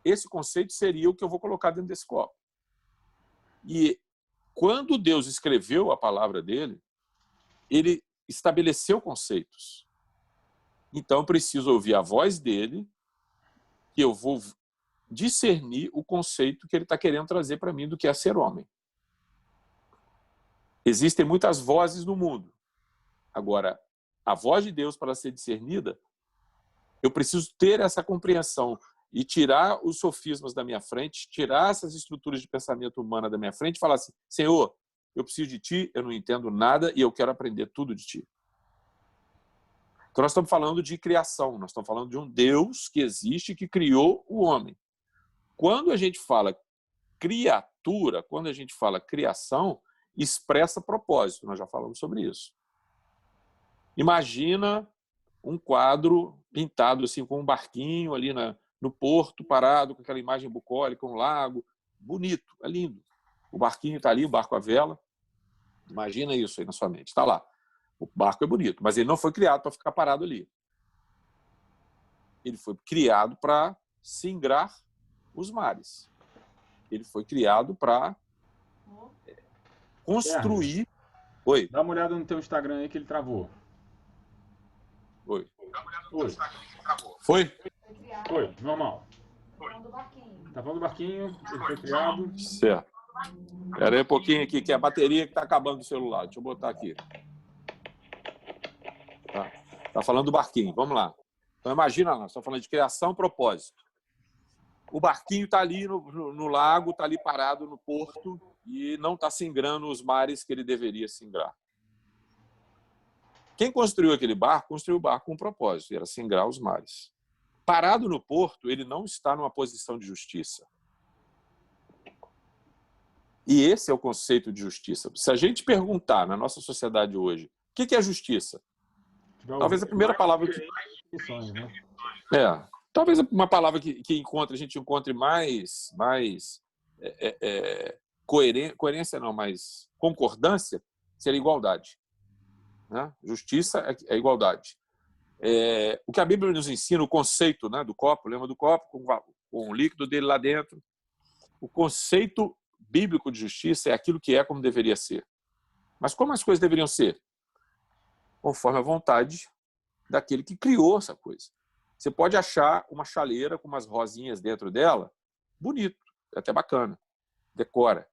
Esse conceito seria o que eu vou colocar dentro desse copo. E quando Deus escreveu a palavra dele, ele estabeleceu conceitos. Então, eu preciso ouvir a voz dele, que eu vou discernir o conceito que ele está querendo trazer para mim do que é ser homem. Existem muitas vozes no mundo. Agora, a voz de Deus, para ser discernida, eu preciso ter essa compreensão e tirar os sofismas da minha frente, tirar essas estruturas de pensamento humana da minha frente e falar assim, Senhor, eu preciso de ti, eu não entendo nada e eu quero aprender tudo de ti. Então, nós estamos falando de criação, nós estamos falando de um Deus que existe, que criou o homem. Quando a gente fala criatura, quando a gente fala criação, expressa propósito, nós já falamos sobre isso. Imagina um quadro pintado assim com um barquinho ali no porto, parado, com aquela imagem bucólica, um lago, bonito, é lindo. O barquinho está ali, o barco à vela. Imagina isso aí na sua mente, está lá. O barco é bonito, mas ele não foi criado para ficar parado ali. Ele foi criado para singrar os mares. Ele foi criado para construir... Oi. Dá uma olhada no teu Instagram aí que ele travou. Oi. Oi. Foi? Foi, normal. Tá falando do barquinho, ele foi criado. Certo. Espera aí um pouquinho aqui, que é a bateria que está acabando do celular. Deixa eu botar aqui. Tá falando do barquinho, vamos lá. Então imagina, nós estamos falando de criação, propósito. O barquinho está ali no lago, está ali parado no porto e não está singrando os mares que ele deveria singrar. Quem construiu aquele barco, construiu o barco com um propósito, era singrar os mares. Parado no porto, ele não está numa posição de justiça. E esse é o conceito de justiça. Se a gente perguntar na nossa sociedade hoje, o que é justiça? Talvez a primeira palavra que... talvez uma palavra que a gente encontre mais coerência, não, mais concordância, seria igualdade. Né? Justiça é igualdade. O que a Bíblia nos ensina, o conceito, né, do copo, lembra do copo com o líquido dele lá dentro? O conceito bíblico de justiça é aquilo que é como deveria ser. Mas como as coisas deveriam ser? Conforme a vontade daquele que criou essa coisa. Você pode achar uma chaleira com umas rosinhas dentro dela, bonito, é até bacana, decora.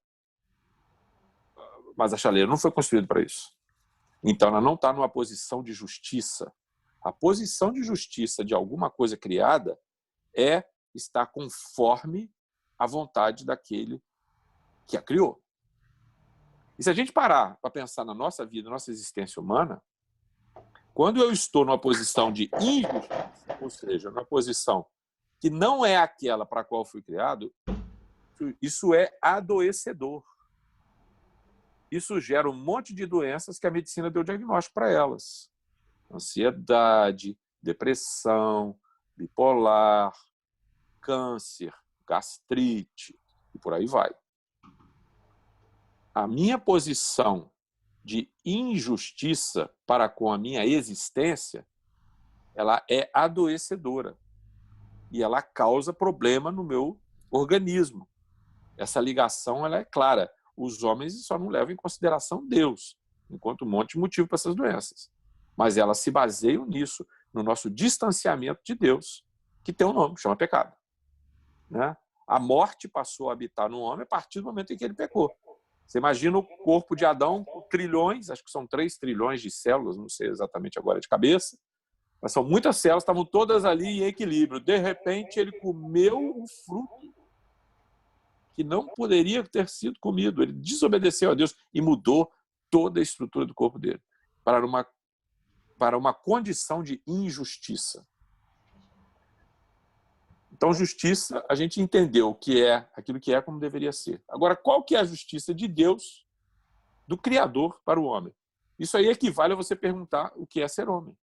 Mas a chaleira não foi construída para isso. Então, ela não está numa posição de justiça. A posição de justiça de alguma coisa criada é estar conforme a vontade daquele que a criou. E se a gente parar para pensar na nossa vida, na nossa existência humana, quando eu estou numa posição de injustiça, ou seja, numa posição que não é aquela para a qual fui criado, isso é adoecedor. Isso gera um monte de doenças que a medicina deu diagnóstico para elas. Ansiedade, depressão, bipolar, câncer, gastrite e por aí vai. A minha posição de injustiça para com a minha existência, ela é adoecedora e ela causa problema no meu organismo. Essa ligação ela é clara. Os homens só não levam em consideração Deus, enquanto um monte de motivo para essas doenças. Mas elas se baseiam nisso, no nosso distanciamento de Deus, que tem um nome, chama pecado. Né? A morte passou a habitar no homem a partir do momento em que ele pecou. Você imagina o corpo de Adão com trilhões, acho que são 3 trilhões de células, não sei exatamente agora de cabeça, mas são muitas células, estavam todas ali em equilíbrio. De repente, ele comeu um fruto que não poderia ter sido comido. Ele desobedeceu a Deus e mudou toda a estrutura do corpo dele para uma condição de injustiça. Então, justiça, a gente entendeu o que é, aquilo que é como deveria ser. Agora, qual que é a justiça de Deus, do Criador, para o homem? Isso aí equivale a você perguntar o que é ser homem.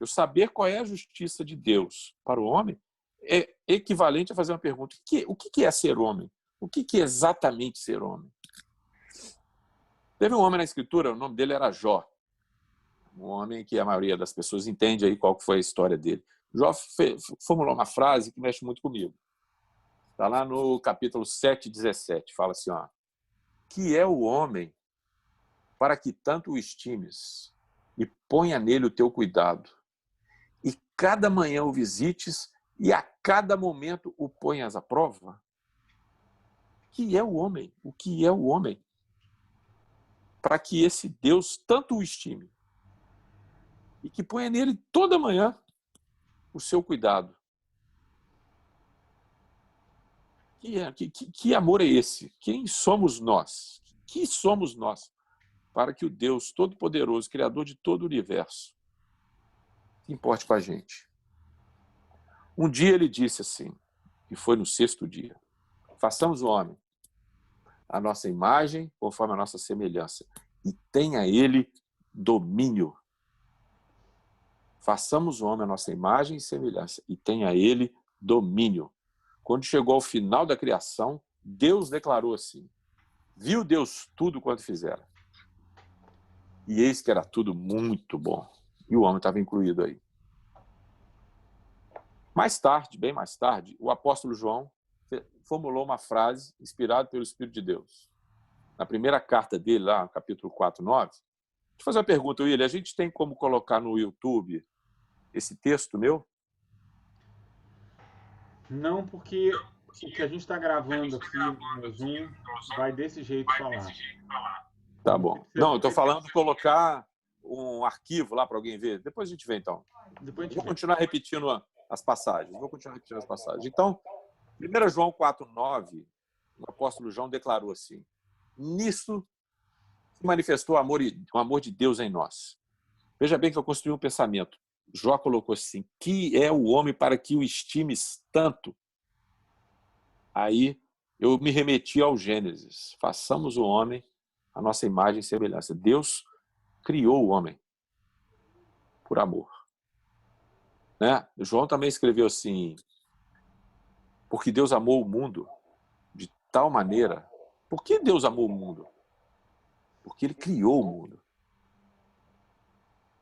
Eu saber qual é a justiça de Deus para o homem é equivalente a fazer uma pergunta. O que é ser homem? O que é exatamente ser homem? Teve um homem na Escritura, o nome dele era Jó. Um homem que a maioria das pessoas entende aí qual foi a história dele. Jó formulou uma frase que mexe muito comigo. Está lá no capítulo 7, 17. Fala assim, ó, que é o homem para que tanto o estimes e ponha nele o teu cuidado, e cada manhã o visites e a cada momento o ponhas à prova? Que é o homem? O que é o homem? Para que esse Deus tanto o estime e que ponha nele toda manhã o seu cuidado. Que amor é esse? Quem somos nós? Que somos nós? Para que o Deus Todo-Poderoso, Criador de todo o universo, se importe com a gente. Um dia ele disse assim, e foi no 6º dia, façamos o homem a nossa imagem, conforme a nossa semelhança, e tenha ele domínio. Façamos o homem a nossa imagem e semelhança, e tenha ele domínio. Quando chegou ao final da criação, Deus declarou assim, viu Deus tudo quanto fizera, e eis que era tudo muito bom. E o homem estava incluído aí. Mais tarde, bem mais tarde, o apóstolo João formulou uma frase inspirada pelo Espírito de Deus. Na primeira carta dele, lá no capítulo 4, 9, deixa eu fazer uma pergunta, William. A gente tem como colocar no YouTube esse texto meu? Não, porque o que a gente está gravando aqui no Zoom vai desse jeito falar. Tá bom. Não, eu estou falando de colocar um arquivo lá para alguém ver. Depois a gente vê, então. Vou continuar repetindo as passagens. Então, 1 João 4, 9, o apóstolo João declarou assim, nisso se manifestou o amor de Deus em nós. Veja bem que eu construí um pensamento. Jó colocou assim, que é o homem para que o estimes tanto? Aí eu me remeti ao Gênesis. Façamos o homem a nossa imagem e semelhança. Deus criou o homem por amor. Né? João também escreveu assim, porque Deus amou o mundo de tal maneira. Por que Deus amou o mundo? Porque ele criou o mundo.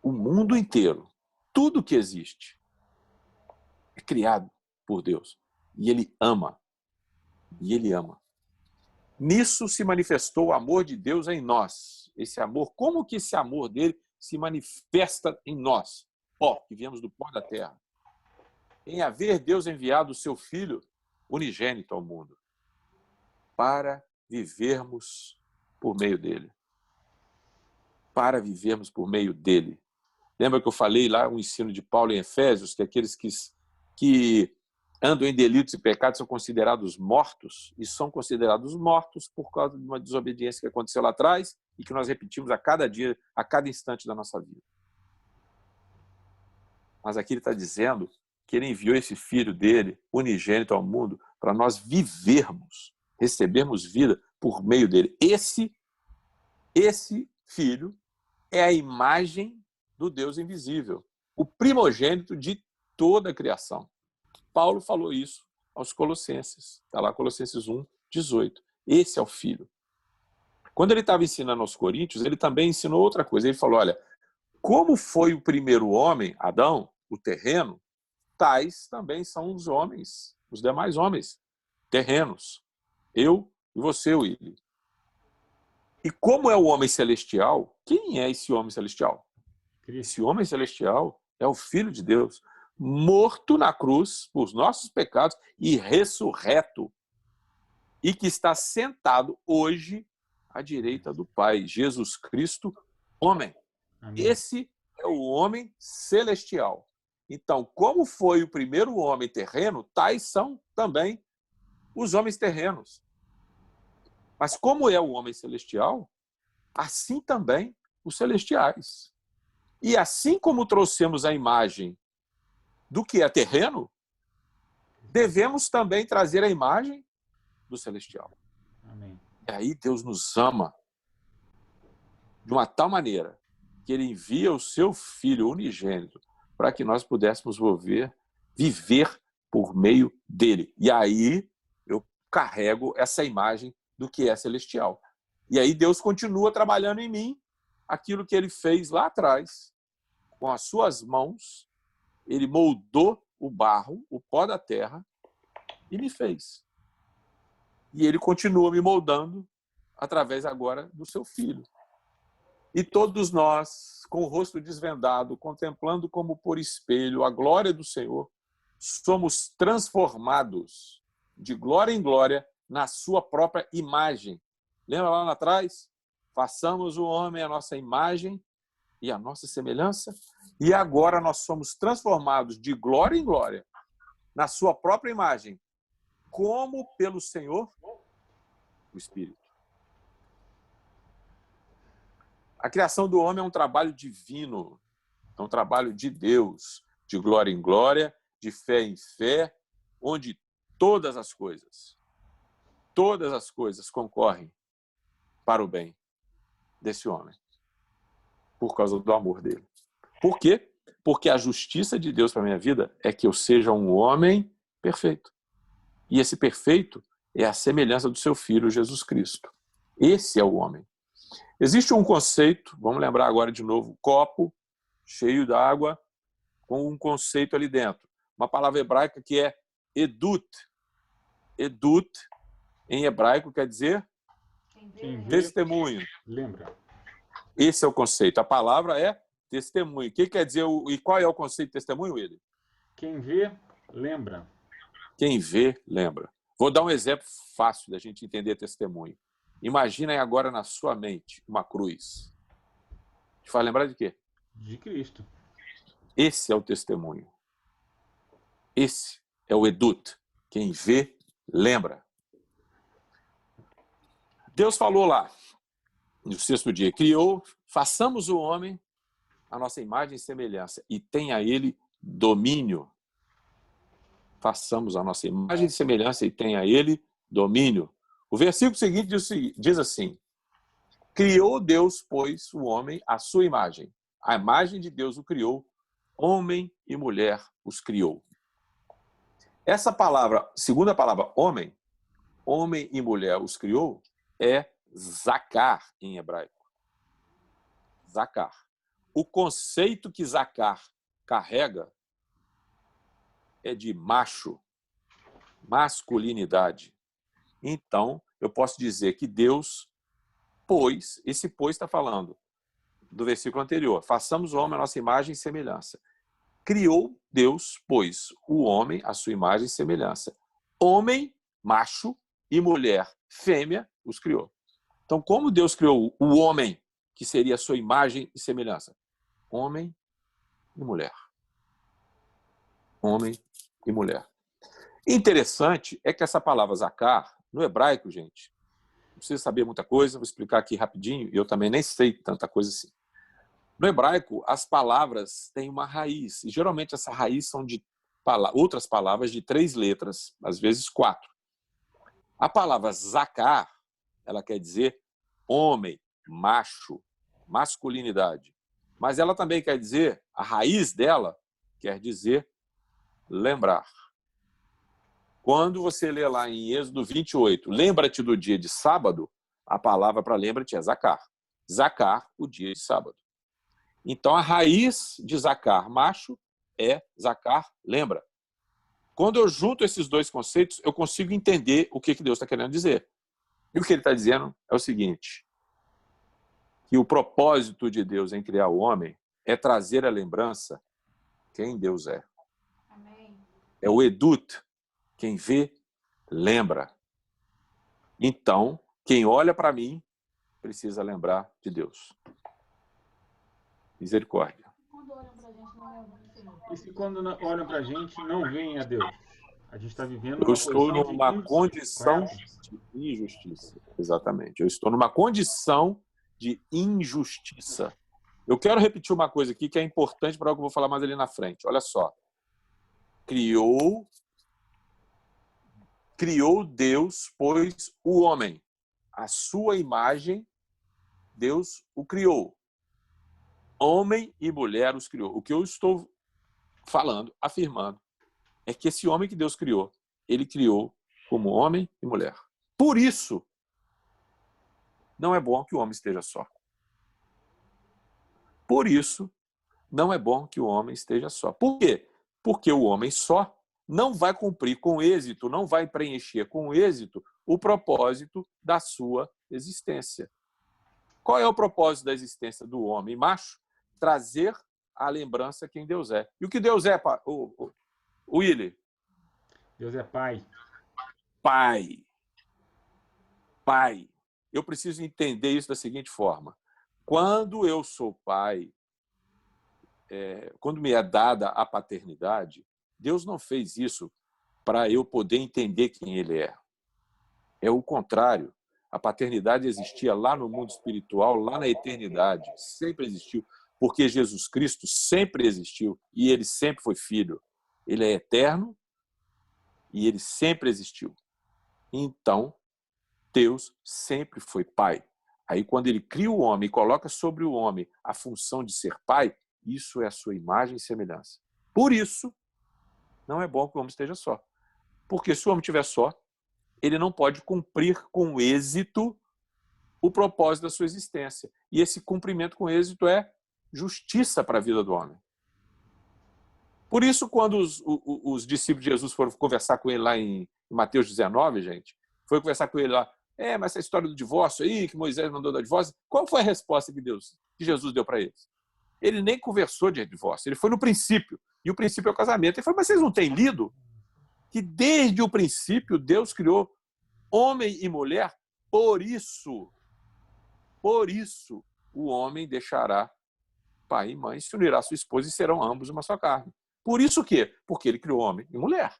O mundo inteiro, tudo que existe, é criado por Deus. E ele ama. E ele ama. Nisso se manifestou o amor de Deus em nós. Esse amor, como que esse amor dele se manifesta em nós? Que viemos do pó da terra. Em haver Deus enviado o seu Filho unigênito ao mundo, para vivermos por meio dele. Para vivermos por meio dele. Lembra que eu falei lá o ensino de Paulo em Efésios, que aqueles que andam em delitos e pecados são considerados mortos, e são considerados mortos por causa de uma desobediência que aconteceu lá atrás e que nós repetimos a cada dia, a cada instante da nossa vida. Mas aqui ele está dizendo que ele enviou esse Filho dele, unigênito ao mundo, para nós vivermos, recebermos vida por meio dele. Esse Filho é a imagem do Deus invisível, o primogênito de toda a criação. Paulo falou isso aos Colossenses. Está lá, Colossenses 1, 18. Esse é o Filho. Quando ele estava ensinando aos Coríntios, ele também ensinou outra coisa. Ele falou, olha, como foi o primeiro homem, Adão, o terreno, tais também são os homens, os demais homens, terrenos. Eu e você, Willy. E como é o homem celestial, quem é esse homem celestial? Esse homem celestial é o Filho de Deus, morto na cruz por nossos pecados e ressurreto, e que está sentado hoje à direita do Pai, Jesus Cristo, homem. Amém. Esse é o homem celestial. Então, como foi o primeiro homem terreno, tais são também os homens terrenos. Mas como é o homem celestial, assim também os celestiais. E assim como trouxemos a imagem do que é terreno, devemos também trazer a imagem do celestial. Amém. E aí Deus nos ama de uma tal maneira que ele envia o seu Filho unigênito para que nós pudéssemos viver por meio dele. E aí eu carrego essa imagem do que é celestial. E aí Deus continua trabalhando em mim aquilo que ele fez lá atrás, com as suas mãos, ele moldou o barro, o pó da terra, e me fez. E ele continua me moldando através agora do seu filho. E todos nós, com o rosto desvendado, contemplando como por espelho a glória do Senhor, somos transformados de glória em glória na sua própria imagem. Lembra lá atrás? Façamos o homem a nossa imagem e a nossa semelhança. E agora nós somos transformados de glória em glória na sua própria imagem, como pelo Senhor, o Espírito. A criação do homem é um trabalho divino, é um trabalho de Deus, de glória em glória, de fé em fé, onde todas as coisas concorrem para o bem desse homem, por causa do amor dele. Por quê? Porque a justiça de Deus para a minha vida é que eu seja um homem perfeito. E esse perfeito é a semelhança do seu Filho, Jesus Cristo. Esse é o homem. Existe um conceito, vamos lembrar agora de novo, copo cheio d'água com um conceito ali dentro. Uma palavra hebraica que é edut. Edut, em hebraico, quer dizer testemunho. Lembra. Esse é o conceito. A palavra é testemunho. O que quer dizer e qual é o conceito de testemunho, William? Quem vê, lembra. Quem vê, lembra. Vou dar um exemplo fácil da gente entender testemunho. Imaginem agora na sua mente uma cruz. Te faz lembrar de quê? De Cristo. Esse é o testemunho. Esse é o edut. Quem vê, lembra. Deus falou lá, no sexto dia, criou, façamos o homem a nossa imagem e semelhança, e tenha ele domínio. Façamos a nossa imagem e semelhança e tenha ele domínio. O versículo seguinte diz assim: criou Deus, pois, o homem à sua imagem. A imagem de Deus o criou, homem e mulher os criou. Essa palavra, segunda palavra, homem e mulher os criou, é zakar em hebraico. Zakar. O conceito que zakar carrega é de macho, masculinidade. Então, eu posso dizer que Deus pôs, esse pôs está falando do versículo anterior, façamos o homem a nossa imagem e semelhança. Criou Deus, pois, o homem a sua imagem e semelhança. Homem, macho, e mulher, fêmea, os criou. Então, como Deus criou o homem, que seria a sua imagem e semelhança? Homem e mulher. Homem e mulher. Interessante é que essa palavra zakar, no hebraico, gente, não precisa saber muita coisa, vou explicar aqui rapidinho, e eu também nem sei tanta coisa assim. No hebraico, as palavras têm uma raiz, e geralmente essa raiz são de outras palavras de 3 letras, às vezes 4. A palavra zakar, ela quer dizer homem, macho, masculinidade. Mas ela também quer dizer, a raiz dela quer dizer lembrar. Quando você lê lá em Êxodo 28, lembra-te do dia de sábado, a palavra para lembra-te é zakar. Zakar, o dia de sábado. Então, a raiz de zakar, macho, é zakar, lembra. Quando eu junto esses dois conceitos, eu consigo entender o que Deus está querendo dizer. E o que ele está dizendo é o seguinte, que o propósito de Deus em criar o homem é trazer a lembrança quem Deus é. Amém. É o edut. Quem vê, lembra. Então, quem olha para mim, precisa lembrar de Deus. Misericórdia. Quando olham pra gente, não é o Senhor. E se quando olham pra gente, não veem a Deus? A gente está vivendo Eu uma estou posição de numa injustiça, condição correto? de injustiça. Exatamente. Eu estou numa condição de injustiça. Eu quero repetir uma coisa aqui que é importante para o que eu vou falar mais ali na frente. Olha só. Criou Deus, pois, o homem. A sua imagem, Deus o criou. Homem e mulher os criou. O que eu estou falando, afirmando, é que esse homem que Deus criou, ele criou como homem e mulher. Por isso, não é bom que o homem esteja só. Por isso, não é bom que o homem esteja só. Por quê? Porque o homem só não vai cumprir com êxito, não vai preencher com êxito o propósito da sua existência. Qual é o propósito da existência do homem macho? Trazer a lembrança quem Deus é. E o que Deus é, Willy? Deus é pai. Pai. Pai. Eu preciso entender isso da seguinte forma. Quando eu sou pai, quando me é dada a paternidade, Deus não fez isso para eu poder entender quem Ele é. É o contrário. A paternidade existia lá no mundo espiritual, lá na eternidade. Sempre existiu. Porque Jesus Cristo sempre existiu e Ele sempre foi filho. Ele é eterno e Ele sempre existiu. Então, Deus sempre foi pai. Aí, quando Ele cria o homem e coloca sobre o homem a função de ser pai, isso é a sua imagem e semelhança. Por isso, não é bom que o homem esteja só. Porque se o homem estiver só, ele não pode cumprir com êxito o propósito da sua existência. E esse cumprimento com êxito é justiça para a vida do homem. Por isso, quando os discípulos de Jesus foram conversar com ele lá em Mateus 19, gente, foi conversar com ele lá, mas essa história do divórcio aí, que Moisés mandou dar divórcio, qual foi a resposta que Jesus deu para eles? Ele nem conversou de divórcio, ele foi no princípio. E o princípio é o casamento. Ele falou, mas vocês não têm lido que desde o princípio Deus criou homem e mulher? Por isso, o homem deixará pai e mãe, se unirá à sua esposa e serão ambos uma só carne. Por isso o quê? Porque ele criou homem e mulher.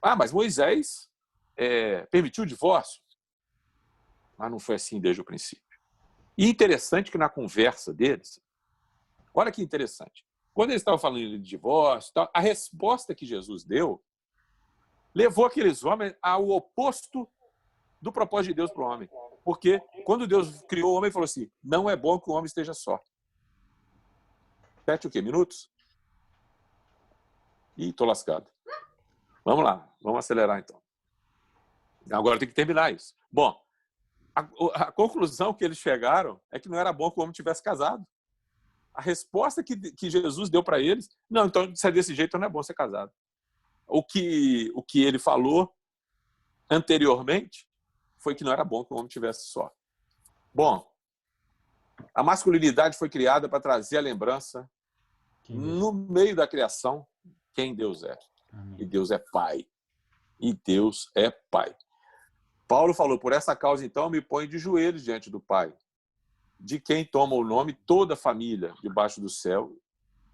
Mas Moisés permitiu o divórcio. Mas não foi assim desde o princípio. E interessante que na conversa deles, olha que interessante, quando eles estavam falando de divórcio, a resposta que Jesus deu levou aqueles homens ao oposto do propósito de Deus para o homem. Porque quando Deus criou o homem, ele falou assim, não é bom que o homem esteja só. 7 o quê? Minutos? Ih, estou lascado. Vamos lá, vamos acelerar então. Agora tem que terminar isso. Bom, a conclusão que eles chegaram é que não era bom que o homem tivesse casado. A resposta que Jesus deu para eles, não, então se é desse jeito não é bom ser casado. O que ele falou anteriormente foi que não era bom que o homem tivesse só. Bom, a masculinidade foi criada para trazer a lembrança no meio da criação quem Deus é. Amém. E Deus é pai. E Deus é pai. Paulo falou, por essa causa, então, me põe de joelhos diante do Pai, de quem toma o nome toda a família debaixo do céu.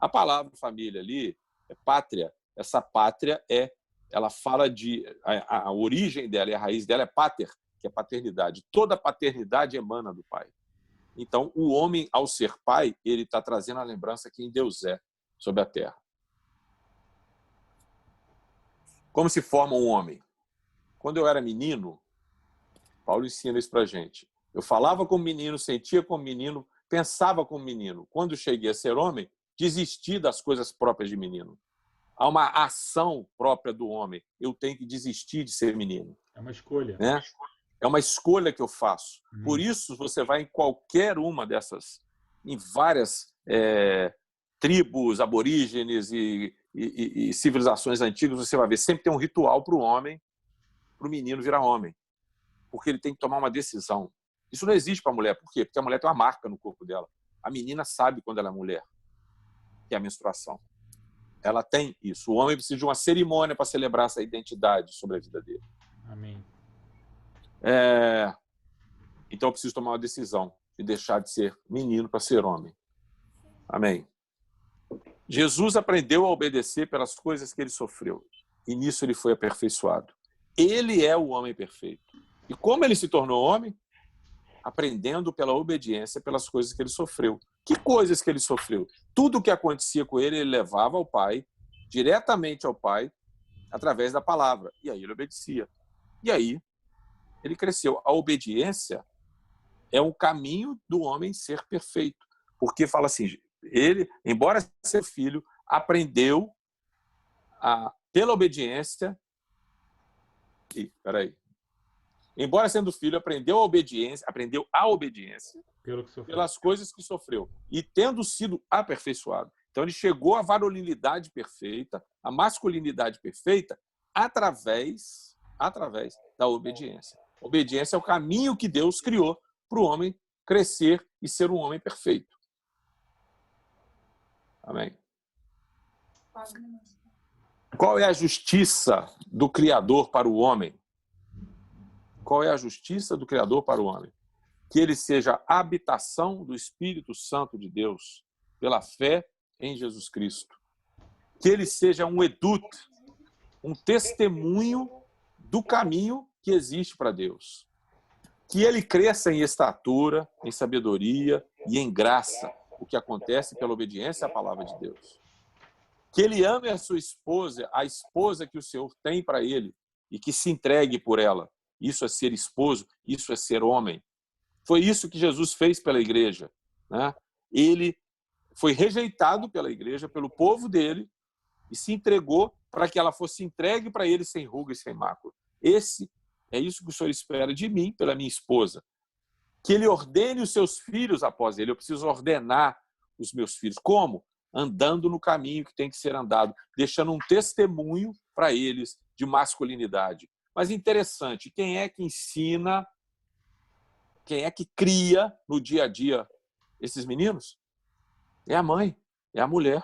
A palavra família ali é pátria. Essa pátria ela fala de... A origem dela e a raiz dela é pater, que é paternidade. Toda paternidade emana do Pai. Então, o homem, ao ser pai, ele está trazendo a lembrança quem Deus é sobre a terra. Como se forma um homem? Quando eu era menino, Paulo ensina isso para a gente. Eu falava como menino, sentia como menino, pensava como menino. Quando cheguei a ser homem, desisti das coisas próprias de menino. Há uma ação própria do homem. Eu tenho que desistir de ser menino. É uma escolha. Né? É uma escolha que eu faço. Por isso, você vai em qualquer uma dessas, em várias tribos aborígenes e civilizações antigas, você vai ver, sempre tem um ritual para o homem, para o menino virar homem. Porque ele tem que tomar uma decisão. Isso não existe para a mulher. Por quê? Porque a mulher tem uma marca no corpo dela. A menina sabe quando ela é mulher, que é a menstruação. Ela tem isso. O homem precisa de uma cerimônia para celebrar essa identidade sobre a vida dele. Amém. Então eu preciso tomar uma decisão de deixar de ser menino para ser homem. Amém. Jesus aprendeu a obedecer pelas coisas que ele sofreu. E nisso ele foi aperfeiçoado. Ele é o homem perfeito. E como ele se tornou homem? Aprendendo pela obediência pelas coisas que ele sofreu. Que coisas que ele sofreu? Tudo o que acontecia com ele, ele levava ao Pai, diretamente ao Pai, através da palavra. E aí ele obedecia. E aí ele cresceu. A obediência é o caminho do homem ser perfeito. Porque fala assim, ele, embora ser filho, aprendeu pela obediência Peraí. Embora sendo filho, aprendeu a obediência Pelo que sofreu. pelas coisas que sofreu. E tendo sido aperfeiçoado. Então, ele chegou à varonilidade perfeita, à masculinidade perfeita, através da obediência. Obediência é o caminho que Deus criou para o homem crescer e ser um homem perfeito. Amém. Qual é a justiça do Criador para o homem? Qual é a justiça do Criador para o homem? Que ele seja a habitação do Espírito Santo de Deus, pela fé em Jesus Cristo. Que ele seja um edut, um testemunho do caminho que existe para Deus. Que ele cresça em estatura, em sabedoria e em graça, o que acontece pela obediência à palavra de Deus. Que ele ame a sua esposa, a esposa que o Senhor tem para ele, e que se entregue por ela. Isso é ser esposo, isso é ser homem. Foi isso que Jesus fez pela igreja, né? Ele foi rejeitado pela igreja, pelo povo dele, e se entregou para que ela fosse entregue para ele sem ruga e sem mácula. É isso que o Senhor espera de mim, pela minha esposa. Que ele ordene os seus filhos após ele. Eu preciso ordenar os meus filhos. Como? Andando no caminho que tem que ser andado, deixando um testemunho para eles de masculinidade. Mas interessante, quem é que ensina, quem é que cria no dia a dia esses meninos? É a mãe, é a mulher.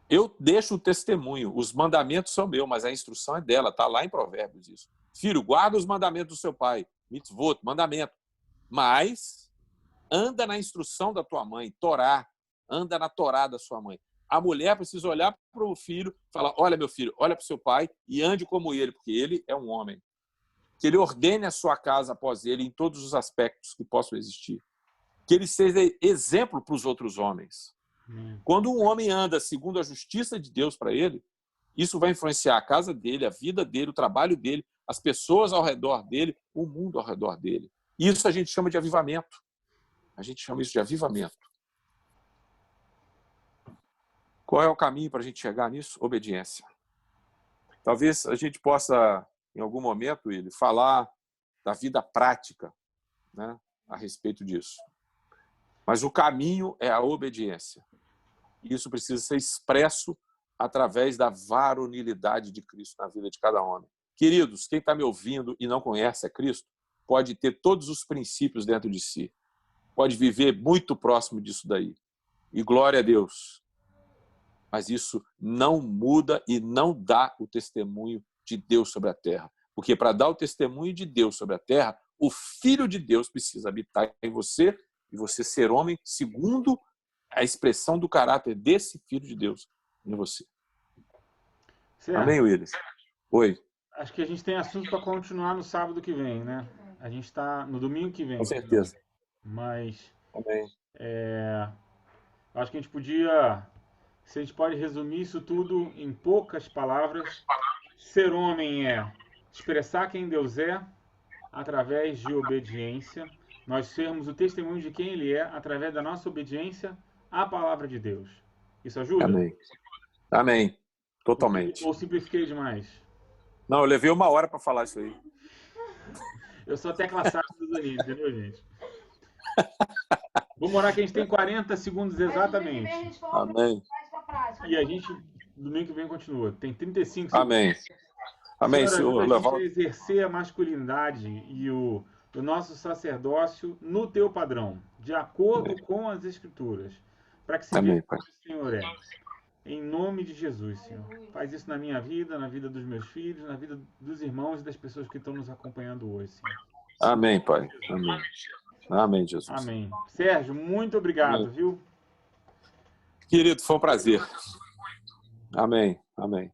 Eu deixo o testemunho, os mandamentos são meus, mas a instrução é dela, está lá em Provérbios isso. Filho, guarda os mandamentos do seu pai, mitzvot, mandamento, mas anda na instrução da tua mãe, Torá, anda na Torá da sua mãe. A mulher precisa olhar para o filho e falar, olha meu filho, olha para o seu pai e ande como ele, porque ele é um homem. Que ele ordene a sua casa após ele em todos os aspectos que possam existir. Que ele seja exemplo para os outros homens. Quando um homem anda segundo a justiça de Deus para ele, isso vai influenciar a casa dele, a vida dele, o trabalho dele, as pessoas ao redor dele, o mundo ao redor dele. Isso a gente chama de avivamento. A gente chama isso de avivamento. Qual é o caminho para a gente chegar nisso? Obediência. Talvez a gente possa, em algum momento, falar da vida prática, né, a respeito disso. Mas o caminho é a obediência. Isso precisa ser expresso através da varonilidade de Cristo na vida de cada homem. Queridos, quem está me ouvindo e não conhece a Cristo, pode ter todos os princípios dentro de si. Pode viver muito próximo disso daí. E glória a Deus. Mas isso não muda e não dá o testemunho de Deus sobre a terra. Porque para dar o testemunho de Deus sobre a terra, o Filho de Deus precisa habitar em você e você ser homem segundo a expressão do caráter desse Filho de Deus em você. Certo. Amém, Willis? Oi. Acho que a gente tem assunto para continuar no sábado que vem, né? A gente está no domingo que vem. Com certeza. Mas Amém. acho que a gente podia... Se a gente pode resumir isso tudo em poucas palavras, ser homem é expressar quem Deus é através de obediência, nós sermos o testemunho de quem Ele é através da nossa obediência à palavra de Deus. Isso ajuda? Amém. Amém. Totalmente. Ou simplifiquei demais? Não, eu levei 1 hora para falar isso aí. Eu sou a tecla SAP do Danilo, entendeu, gente? Vamos orar que a gente tem 40 segundos exatamente. Amém. E a gente, domingo que vem, continua. Tem 35 segundos. Amém. Amém, Senhor. A gente exercer a masculinidade e o nosso sacerdócio no teu padrão, de acordo com as Escrituras, para que se veja como o Senhor é. Em nome de Jesus, Senhor. Faz isso na minha vida, na vida dos meus filhos, na vida dos irmãos e das pessoas que estão nos acompanhando hoje, Senhor. Amém, Pai. Amém. Amém, Jesus. Amém. Sérgio, muito obrigado, viu? Querido, foi um prazer. Amém. Amém.